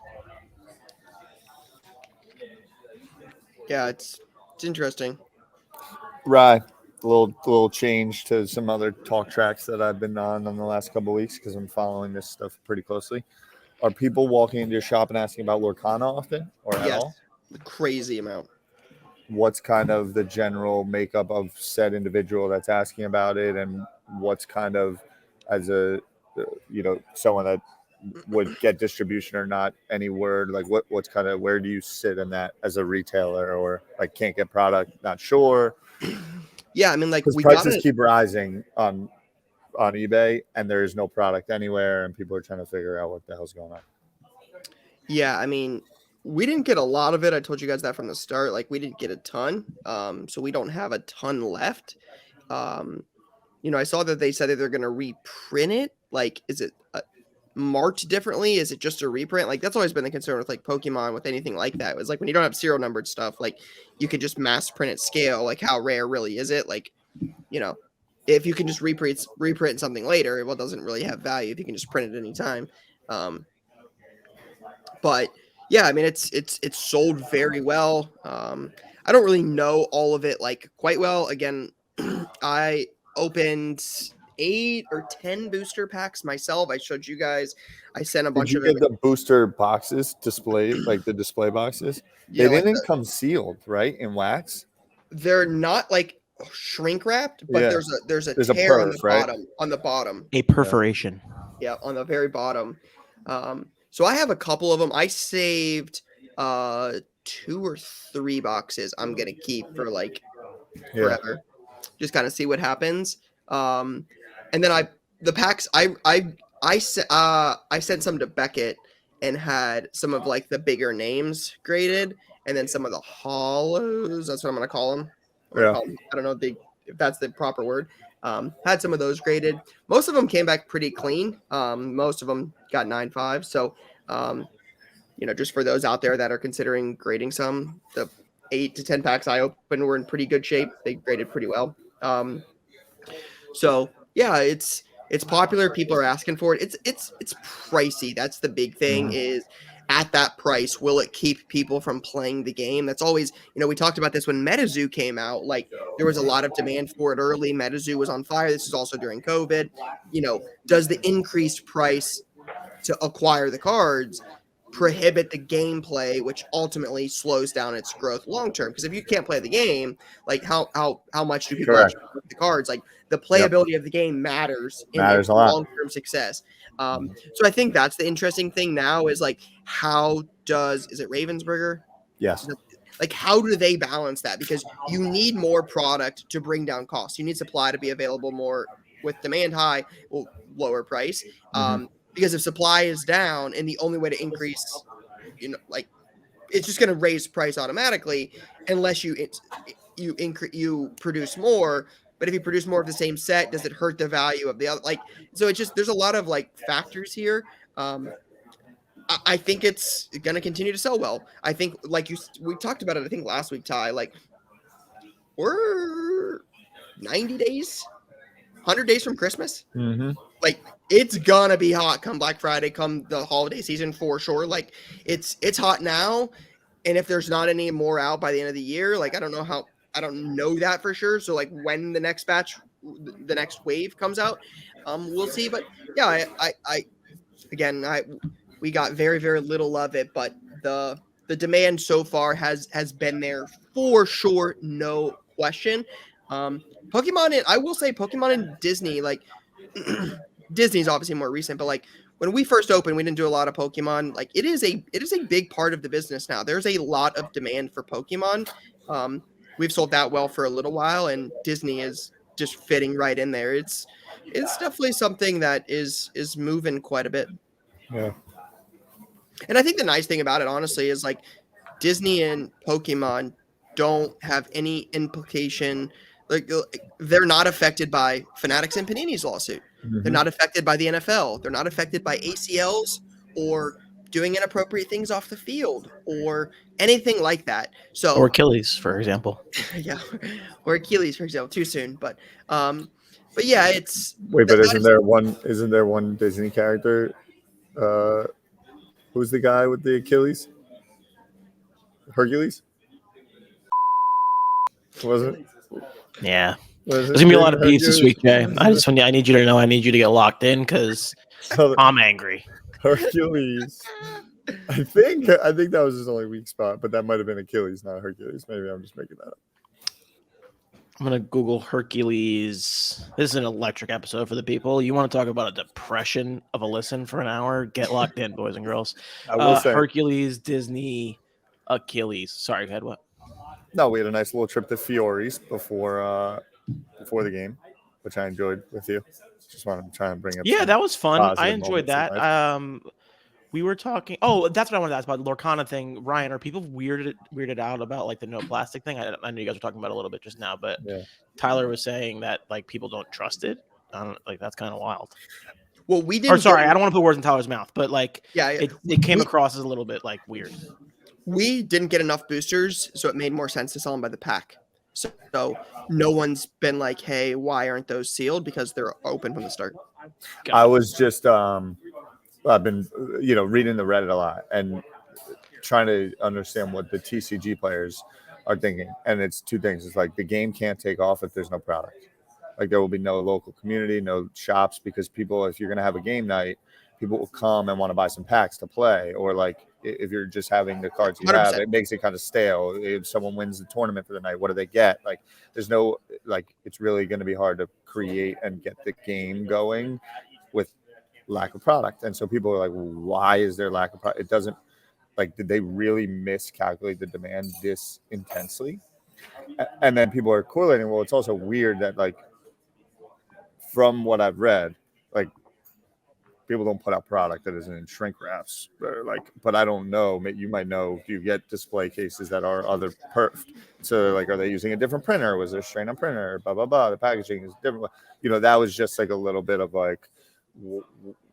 Yeah, it's interesting. Right. A little change to some other talk tracks that I've been on the last couple of weeks because I'm following this stuff pretty closely. Are people walking into your shop and asking about Lorcana often or at all? A crazy amount. What's kind of the general makeup of said individual that's asking about it, and what's kind of as a someone that would get distribution or not, any word, like what's kind of, where do you sit in that as a retailer, or like can't get product, not sure? Yeah, I mean, like prices keep rising on eBay and there is no product anywhere and people are trying to figure out what the hell's going on. Yeah, I mean, we didn't get a lot of it. I told you guys that from the start. Like, we didn't get a ton. So we don't have a ton left. I saw that they said that they're going to reprint it. Like, is it marked differently? Is it just a reprint? Like, that's always been the concern with like Pokemon, with anything like that. It was like when you don't have serial numbered stuff, like you could just mass print at scale. Like, how rare really is it? Like, if you can just reprint something later, well, it doesn't really have value if you can just print it anytime. But yeah, I mean, it's sold very well. I don't really know all of it like quite well. Again, I opened 8 or 10 booster packs myself. I showed you guys. I sent a bunch of them. Did you get the booster boxes displayed, like the display boxes? Yeah, they didn't come sealed, right? In wax? They're not like shrink wrapped, but Yeah. there's a There's a tear on the perf, right? bottom. A perforation. Yeah, on the very bottom. So I have a couple of them. I saved 2 or 3 boxes I'm gonna keep for like Yeah. forever. Just kind of see what happens. And then the packs I sent some to Beckett and had some of like the bigger names graded, and then some of the hollows. That's what I'm gonna call them. Yeah. I don't know if that's the proper word. Had some of those graded. Most of them came back pretty clean. Most of them got 9.5. So, just for those out there that are considering grading some, the 8 to 10 packs I opened were in pretty good shape. They graded pretty well. So yeah, it's popular. People are asking for it. It's pricey. That's the big thing. Is at that price, will it keep people from playing the game? That's always, we talked about this when MetaZoo came out. Like there was a lot of demand for it early. MetaZoo was on fire. This is also during COVID. Does the increased price to acquire the cards prohibit the gameplay, which ultimately slows down its growth long term? Because if you can't play the game, like how much do people Correct. actually play the cards? Like the playability of the game matters in Matters its a lot. long term success. So I think that's the interesting thing now is like is it Ravensburger? Yes. Like how do they balance that? Because you need more product to bring down costs. You need supply to be available more with demand high, well, lower price. Because if supply is down and the only way to increase, like it's just going to raise price automatically unless you produce more. But if you produce more of the same set, does it hurt the value of the other? Like, so it's just, there's a lot of like factors here. I think it's going to continue to sell well. I think we talked about it, I think last week, Ty, like we're 90 days, 100 days from Christmas. Like it's gonna be hot come Black Friday, come the holiday season for sure. Like it's hot now, and if there's not any more out by the end of the year, like I don't know that for sure. So like when the next wave comes out, we'll see. But yeah, we got very, very little of it, but the demand so far has been there for sure, no question. Pokemon, I will say Pokemon and Disney, like Disney's obviously more recent, but like when we first opened, we didn't do a lot of Pokemon. Like it is a big part of the business now. There's a lot of demand for Pokemon. We've sold that well for a little while, and Disney is just fitting right in there. It's definitely something that is moving quite a bit. Yeah. And I think the nice thing about it, honestly, is like Disney and Pokemon don't have any implication. Like they're not affected by Fanatics and Panini's lawsuit. They're not affected by the NFL. They're not affected by ACLs or doing inappropriate things off the field or anything like that. So Or Achilles, for example. Yeah, or Achilles, for example. Too soon, but yeah, it's Wait, but isn't there one Disney character? Who's the guy with the Achilles? Hercules? Was it? Yeah. There's gonna be a lot of beats this week, Jay. I need you to know I need you to get locked in because I'm angry. Hercules. I think that was his only weak spot, but that might have been Achilles, not Hercules. Maybe I'm just making that up. I'm gonna Google Hercules. This is an electric episode for the people. You want to talk about a depression of a listen for an hour? Get locked in, boys and girls. I will say Hercules, Disney, Achilles. Sorry, go ahead. What? No, we had a nice little trip to Fiore's before the game, which I enjoyed with you. Just wanted to try and bring up. Yeah, that was fun. I enjoyed that. We were talking. Oh, that's what I wanted to ask about the Lorcana thing. Ryan, are people weirded out about like the no plastic thing? I know you guys were talking about it a little bit just now, but yeah. Tyler was saying that like people don't trust it. That's kind of wild. Well, we didn't. Sorry, I don't want to put words in Tyler's mouth, but like, yeah. It came across as a little bit like weird. We didn't get enough boosters, so it made more sense to sell them by the pack. So no one's been like, hey, why aren't those sealed? Because they're open from the start. I was just I've been reading the Reddit a lot and trying to understand what the TCG players are thinking. And it's two things. It's like the game can't take off if there's no product. Like there will be no local community, no shops, because people, if you're going to have a game night, people will come and want to buy some packs to play. Or like if you're just having the cards you 100%. have, it makes it kind of stale. If someone wins the tournament for the night, what do they get? Like, there's no, like, it's really going to be hard to create and get the game going with lack of product. And so people are like, why is there lack of product? It doesn't, like, did they really miscalculate the demand this intensely? And then people are correlating, well, it's also weird that, like, from what I've read, like, people don't put out product that isn't in shrink wraps. Like, but I don't know. You might know if you get display cases that are other perfed. So, like, are they using a different printer? Was there strain on printer? Blah, blah, blah. The packaging is different. You know, that was just like a little bit of like,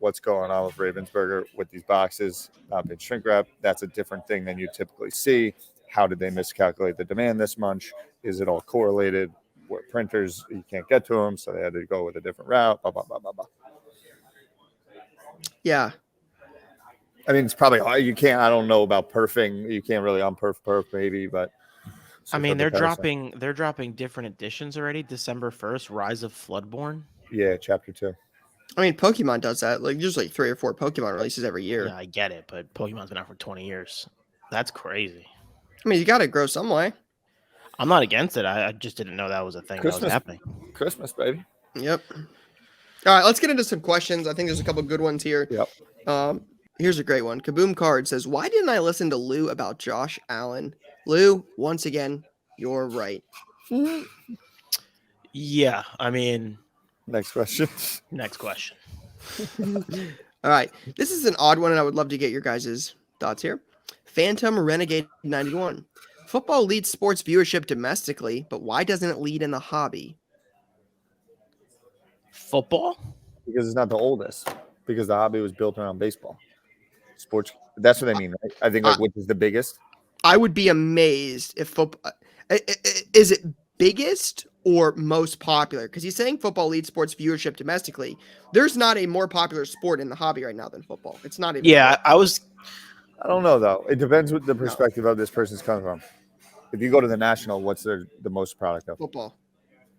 what's going on with Ravensburger with these boxes not being shrink wrapped. That's a different thing than you typically see. How did they miscalculate the demand this much? Is it all correlated? What printers, you can't get to them, so they had to go with a different route. Blah, blah, blah, blah, blah. Yeah. I mean, it's probably hard. You can't. I don't know about perfing. You can't really on perf maybe, but I mean, they're dropping different editions already. December 1st, Rise of Floodborn. Yeah, chapter 2. I mean, Pokemon does that. Like, there's like 3 or 4 Pokemon releases every year. Yeah, I get it, but Pokemon's been out for 20 years. That's crazy. I mean, you got to grow some way. I'm not against it. I just didn't know that was a thing that was happening. Christmas, baby. Yep. All right, let's get into some questions. I think there's a couple good ones here. Yep. Here's a great one. Kaboom Card says, why didn't I listen to Lou about Josh Allen? Lou, once again, you're right. Yeah, I mean... Next question. All right. This is an odd one, and I would love to get your guys' thoughts here. Phantom Renegade 91. Football leads sports viewership domestically, but why doesn't it lead in the hobby? Football? Because it's not the oldest. Because the hobby was built around baseball. Sports. That's what I mean, right? I think, like, which is the biggest? I would be amazed if football... Is it biggest or most popular? Because he's saying football leads sports viewership domestically. There's not a more popular sport in the hobby right now than football. It's not even. Yeah, I don't know, though. It depends what the perspective of this person's coming from. If you go to the National, what's the most product of? Football.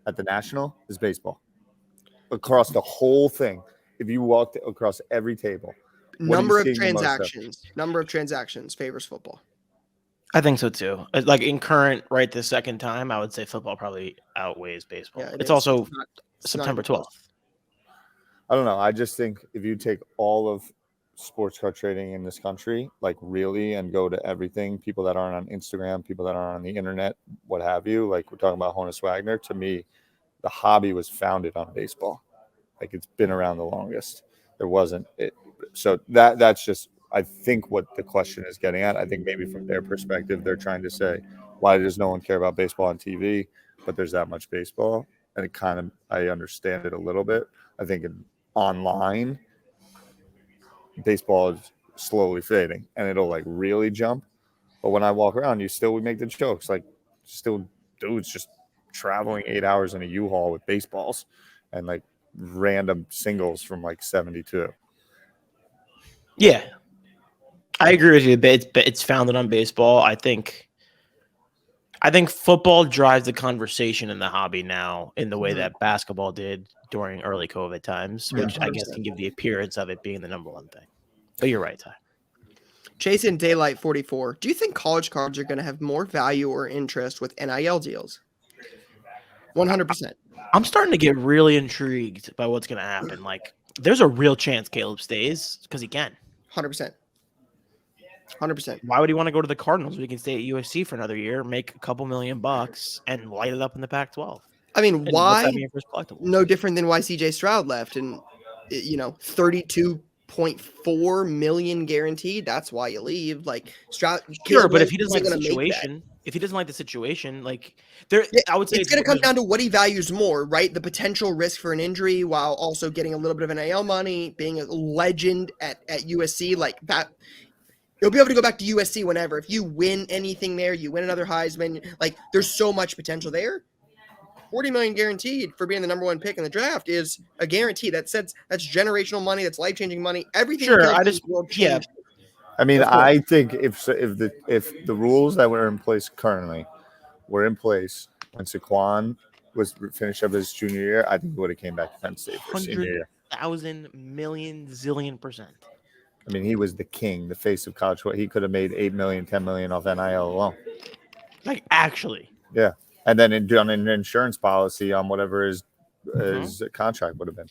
At the National is baseball. Across the whole thing. If you walked across every table. Number of transactions favors football. I think so too. Like in current right this second time, I would say football probably outweighs baseball. Yeah, it's also September 12th. I don't know. I just think if you take all of sports card trading in this country, like really, and go to everything, people that aren't on Instagram, people that aren't on the internet, what have you, like we're talking about Honus Wagner, to me, the hobby was founded on baseball. Like it's been around the longest. There wasn't it. So that's just, I think what the question is getting at. I think maybe from their perspective, they're trying to say, why does no one care about baseball on TV? But there's that much baseball. And it kind of, I understand it a little bit. I think online, baseball is slowly fading and it'll like really jump. But when I walk around, we make the jokes. Like still dudes just traveling 8 hours in a U-Haul with baseballs and like random singles from like 72. Yeah. I agree with you. It's founded on baseball. I think football drives the conversation in the hobby now in the way that basketball did during early COVID times, which I guess can give the appearance of it being the number one thing. But you're right, Ty. Chasing Daylight 44. Do you think college cards are going to have more value or interest with NIL deals? 100%. I'm starting to get really intrigued by what's going to happen. Like, there's a real chance Caleb stays because he can. 100%. 100%. Why would he want to go to the Cardinals when he can stay at USC for another year, make a couple $1 million and light it up in the Pac-12? I mean, why? No different than why CJ Stroud left, and 32.4 million guaranteed. That's why you leave. Like Stroud. Sure, but if he doesn't like the situation, like I would say it's going to come down to what he values more, right? The potential risk for an injury while also getting a little bit of NIL money, being a legend at USC, like that. You'll be able to go back to USC whenever. If you win anything there, you win another Heisman. Like, there's so much potential there. $40 million guaranteed for being the number one pick in the draft is a guarantee. That's generational money. That's life-changing money. Everything. Sure, I mean, I think if the rules that were in place currently were in place when Saquon was finished up his junior year, I think he would have came back to Penn State for senior year. 100,000 million zillion %. I mean, he was the king, the face of college football. He could have made $8 million, $10 million off NIL alone. Like actually. Yeah, and then done an insurance policy on whatever his contract would have been.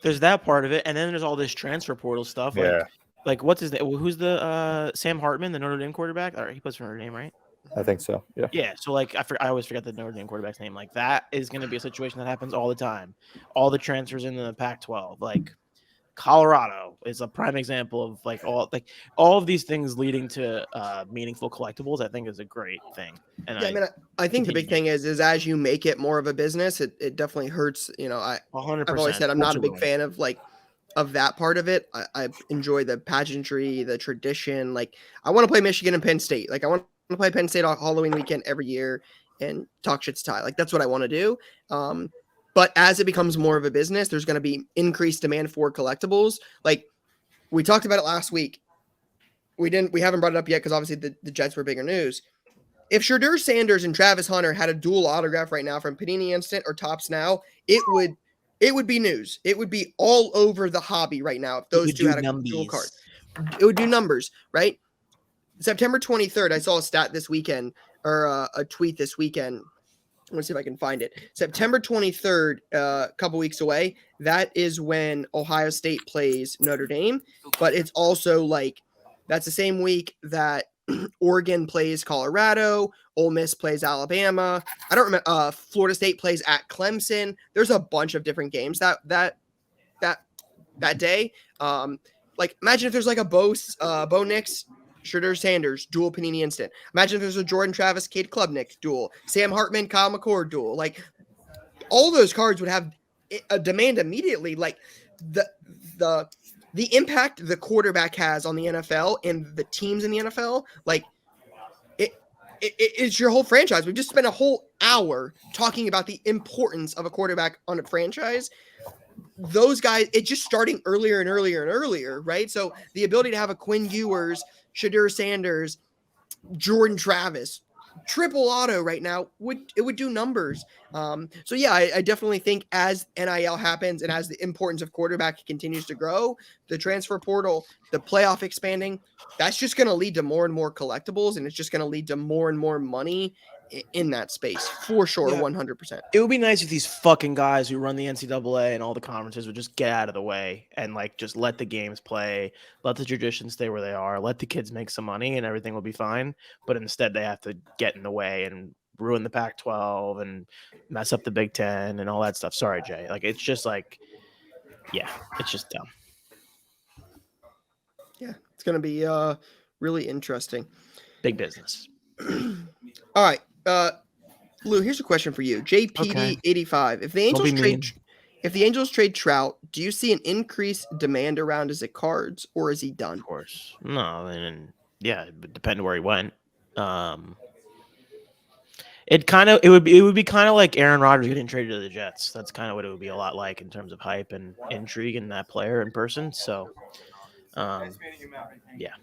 There's that part of it, and then there's all this transfer portal stuff. Yeah. Like what's his name? Who's the Sam Hartman, the Notre Dame quarterback? Or he plays for Notre Dame, right? I think so. Yeah. Yeah. So like I always forget the Notre Dame quarterback's name. Like that is going to be a situation that happens all the time. All the transfers in the Pac-12, like Colorado is a prime example of like all of these things leading to meaningful collectibles. I think is a great thing. And yeah, I think the big thing is as you make it more of a business, it definitely hurts. You know, 100%. I've always said I'm not a big fan of that part of it. I enjoy the pageantry, the tradition. Like I want to play Michigan and Penn State. Like I want to play Penn State on Halloween weekend every year and talk shit to Ty. Like that's what I want to do. But as it becomes more of a business, there's going to be increased demand for collectibles. Like we talked about it last week. We haven't brought it up yet because obviously the Jets were bigger news. If Shedeur Sanders and Travis Hunter had a dual autograph right now from Panini Instant or Topps Now, it would be news. It would be all over the hobby right now if those two had a dual card. It would do numbers, right? September 23rd, I saw a stat this weekend or a tweet this weekend. Let's see if I can find it. September 23rd, a couple weeks away. That is when Ohio State plays Notre Dame. But it's also like that's the same week that Oregon plays Colorado. Ole Miss plays Alabama. I don't remember. Florida State plays at Clemson. There's a bunch of different games that day. Like imagine if there's like a Bo Nix, Shedeur Sanders, dual Panini Instant. Imagine if there's a Jordan Travis, Cade Klubnik duel, Sam Hartman, Kyle McCord duel. Like all those cards would have a demand immediately. Like the impact the quarterback has on the NFL and the teams in the NFL, like it's your whole franchise. We've just spent a whole hour talking about the importance of a quarterback on a franchise. Those guys, it's just starting earlier and earlier and earlier, right? So the ability to have a Quinn Ewers, Shedeur Sanders, Jordan Travis, triple auto right now would do numbers. So yeah, I definitely think as NIL happens and as the importance of quarterback continues to grow, the transfer portal, the playoff expanding, that's just going to lead to more and more collectibles, and it's just going to lead to more and more money in that space for sure. Yeah. 100%. It would be nice if these fucking guys who run the NCAA and all the conferences would just get out of the way and like just let the games play, let the traditions stay where they are, let the kids make some money, and everything will be fine. But instead, they have to get in the way and ruin the Pac-12 and mess up the Big Ten and all that stuff. Sorry, Jay. Like it's just like, yeah, it's just dumb. Yeah, it's gonna be really interesting. Big business. All right. Lou, here's a question for you. JPD85. If the Angels trade Trout, do you see an increased demand around his cards, or is he done? Of course. No, I mean, yeah, it would depend where he went. It would be kind of like Aaron Rodgers getting traded to the Jets. That's kind of what it would be a lot like in terms of hype and intrigue in that player in person. So, yeah,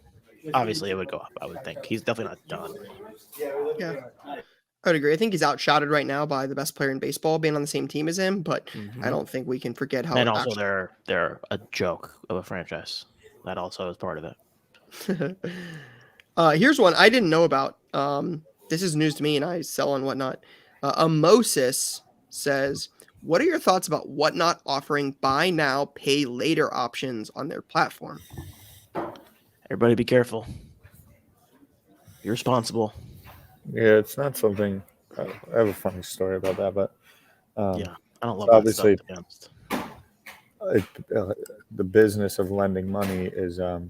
obviously it would go up. I would think he's definitely not done. Yeah, I would agree. I think he's outshotted right now by the best player in baseball being on the same team as him, but I don't think we can forget how. And also, they're a joke of a franchise. That also is part of it. Here's one I didn't know about. This is news to me, and I sell and whatnot. Amosis says, "What are your thoughts about Whatnot offering buy now, pay later options on their platform?" Everybody, be careful. Be responsible. Yeah, it's not something. I have a funny story about that, but yeah, I don't love obviously that stuff, to be honest. The business of lending money is a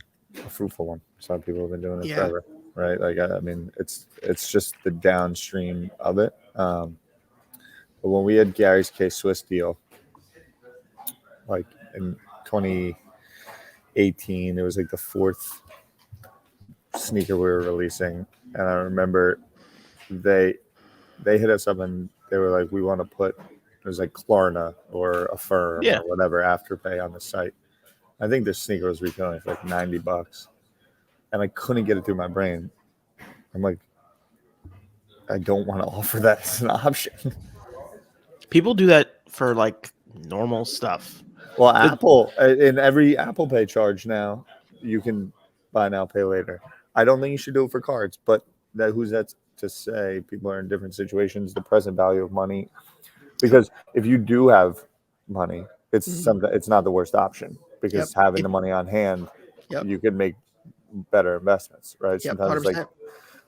fruitful one. Some people have been doing it forever, right? Like I mean, it's just the downstream of it. But when we had Gary's K-Swiss deal, like in 2018, it was like the fourth sneaker we were releasing, and I remember they hit us up and they were like, we want to put, it was like Klarna or Affirm or whatever Afterpay on the site. I think this sneaker was retailing for like $90, and I couldn't get it through my brain. I'm like, I don't want to offer that as an option. People do that for like normal stuff. Well, Apple in every Apple Pay charge now, you can buy now, pay later. I don't think you should do it for cards, but who's that to say? People are in different situations. The present value of money, because if you do have money, it's something. It's not the worst option because having the money on hand, you can make better investments, right? Sometimes it's like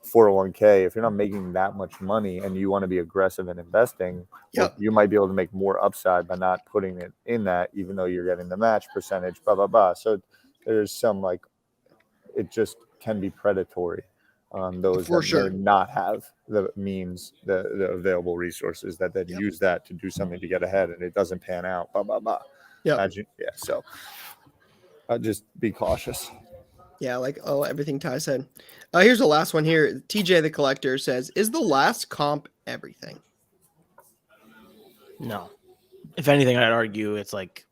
401k. If you're not making that much money and you want to be aggressive in investing, well, you might be able to make more upside by not putting it in that, even though you're getting the match percentage, blah, blah, blah. So there's some like, it just can be predatory on those that may not have the means, the available resources that then use that to do something to get ahead, and it doesn't pan out, blah, blah, blah. So I'd just be cautious. Yeah, like everything Ty said. Here's the last one here. TJ the Collector says, is the last comp everything? No. If anything, I'd argue it's like,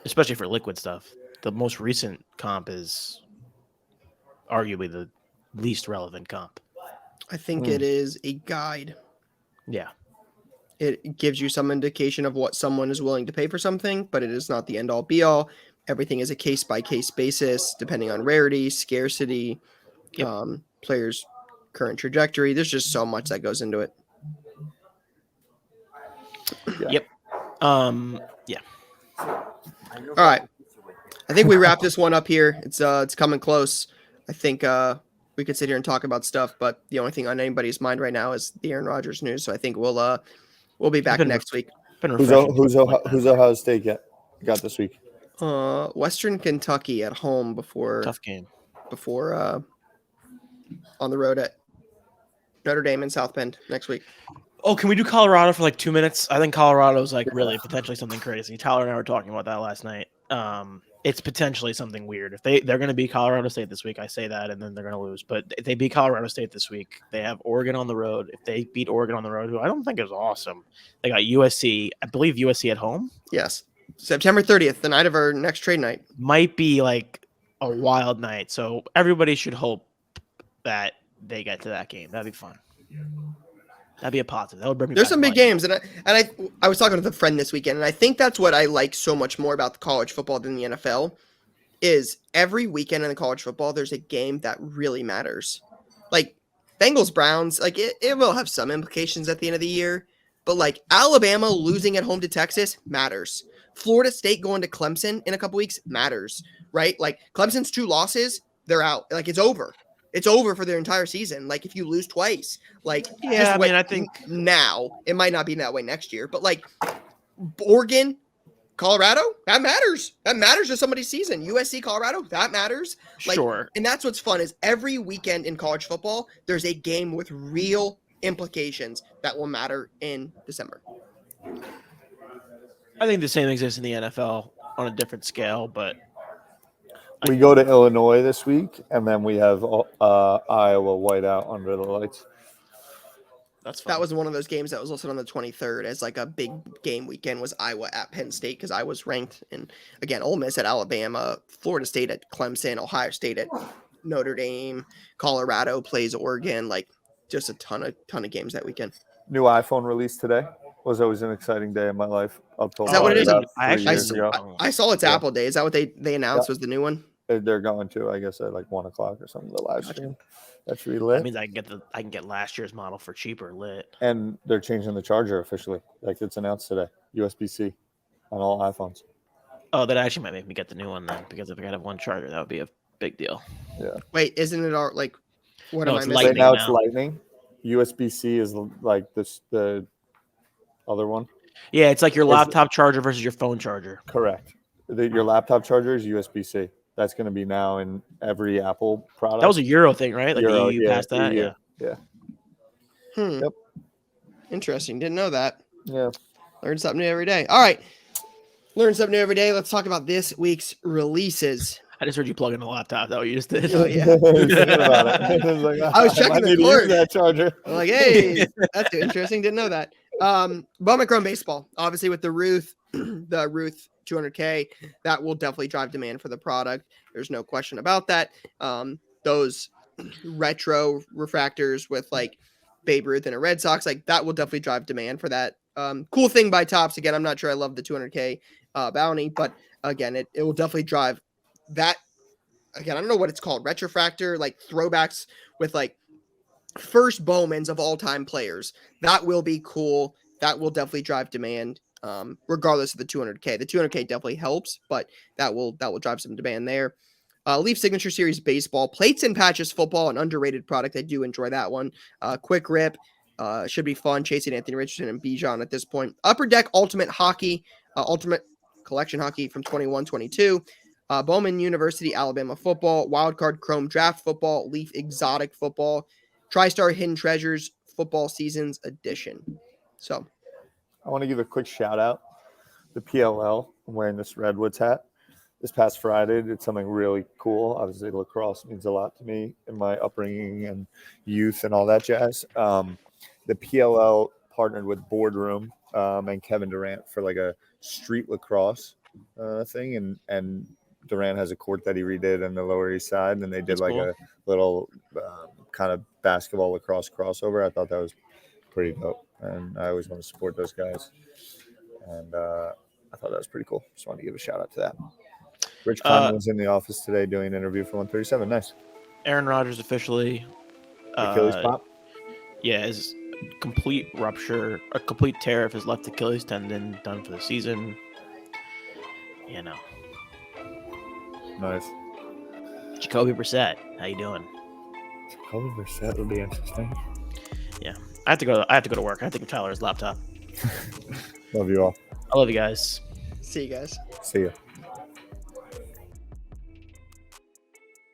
especially for liquid stuff, the most recent comp is arguably the least relevant comp. I think it is a guide. Yeah. It gives you some indication of what someone is willing to pay for something, but it is not the end all be all. Everything is a case by case basis, depending on rarity, scarcity, players' current trajectory. There's just so much that goes into it. Yep. Yeah. All right. I think we wrap this one up here. It's coming close. I think we could sit here and talk about stuff, but the only thing on anybody's mind right now is the Aaron Rodgers news. So I think we'll be back next week. Who's Ohio State got this week? Western Kentucky at home before tough game. Before on the road at Notre Dame and South Bend next week. Oh, can we do Colorado for like 2 minutes? I think Colorado's like really potentially something crazy. Tyler and I were talking about that last night. It's potentially something weird. If they're going to beat Colorado State this week, I say that, and then they're going to lose. But if they beat Colorado State this week, they have Oregon on the road. If they beat Oregon on the road, who I don't think is awesome, they got USC. I believe USC at home. Yes, September 30th, the night of our next trade night. Might be like a wild night. So everybody should hope that they get to that game. That'd be fun. That'd be a positive. That would bring me. There's some big games, and I was talking with a friend this weekend, and I think that's what I like so much more about the college football than the NFL. Is every weekend in the college football, there's a game that really matters. Like Bengals Browns, like it will have some implications at the end of the year, but like Alabama losing at home to Texas matters. Florida State going to Clemson in a couple weeks matters, right? Like Clemson's 2 losses, they're out. Like it's over. It's over for their entire season. Like if you lose twice, like I think now it might not be that way next year, but like Oregon, Colorado, that matters. That matters to somebody's season. USC, Colorado, that matters. Like, sure. And that's what's fun is every weekend in college football, there's a game with real implications that will matter in December. I think the same exists in the NFL on a different scale, but we go to Illinois this week, and then we have Iowa whiteout under the lights. That's fun. That was one of those games that was listed on the 23rd as like a big game weekend was Iowa at Penn State because I was ranked. And again, Ole Miss at Alabama, Florida State at Clemson, Ohio State at Notre Dame, Colorado plays Oregon. Like just a ton of games that weekend. New iPhone released today. Was always an exciting day in my life. Is that what it is? I saw it's Apple Day. Is that what they announced was the new one? They're going to, I guess, at like 1 o'clock or something. The live stream. That's really lit. That means I can get last year's model for cheaper lit. And they're changing the charger officially. Like it's announced today. USB-C on all iPhones. Oh, that actually might make me get the new one then, because if I could have one charger, that would be a big deal. Yeah. Wait, isn't it all like what am I missing? Right now it's Lightning. USB-C is like the other one. Yeah, it's like your laptop charger versus your phone charger. Correct. Your laptop charger is USB-C. That's going to be now in every Apple product. That was a Euro thing, right? Like Euro, the EU passed that. Yeah. Yep. Interesting. Didn't know that. Yeah. Learn something new every day. All right. Learn something new every day. Let's talk about this week's releases. I just heard you plug in the laptop. Is that what you just did? Oh, yeah. I was checking the cord. That charger. I'm like, hey, that's interesting. Didn't know that. Bowman Chrome Baseball, obviously with the Ruth 200K, that will definitely drive demand for the product. There's no question about that. Those retro refractors with like Babe Ruth and a Red Sox, like that will definitely drive demand for that. Cool thing by Topps. Again, I'm not sure I love the 200K bounty, but again, it will definitely drive that again, I don't know what it's called, retrofractor, like throwbacks with like first Bowmans of all time players. That will be cool. That will definitely drive demand. Regardless of the 200K. The 200K definitely helps, but that will drive some demand there. Leaf Signature Series Baseball, Plates and Patches Football, an underrated product. I do enjoy that one. Quick Rip, should be fun. Chasing Anthony Richardson and Bijan at this point. Upper Deck Ultimate Hockey, Ultimate Collection Hockey from 21-22. Bowman University Alabama Football, Wildcard Chrome Draft Football, Leaf Exotic Football, TriStar Hidden Treasures Football Seasons Edition. So, I want to give a quick shout out to PLL. I'm wearing this Redwoods hat. This past Friday did something really cool. Obviously, lacrosse means a lot to me in my upbringing and youth and all that jazz. The PLL partnered with Boardroom and Kevin Durant for like a street lacrosse thing, and Durant has a court that he redid in the Lower East Side, and they did That's like cool. a little kind of basketball lacrosse crossover. I thought that was pretty dope, and I always want to support those guys, and I thought that was pretty cool. Just wanted to give a shout out to that. Rich Kleiman was in the office today doing an interview for 137. Nice. Aaron Rodgers officially, Achilles pop. yeah, is complete rupture, a complete tear of his left Achilles tendon, done for the season. You know, Nice. Jacoby Brissett, how you doing? Jacoby Brissett would be interesting. I have to go to work. I have to give Tyler his laptop. Love you all. I love you guys. see you guys. See ya.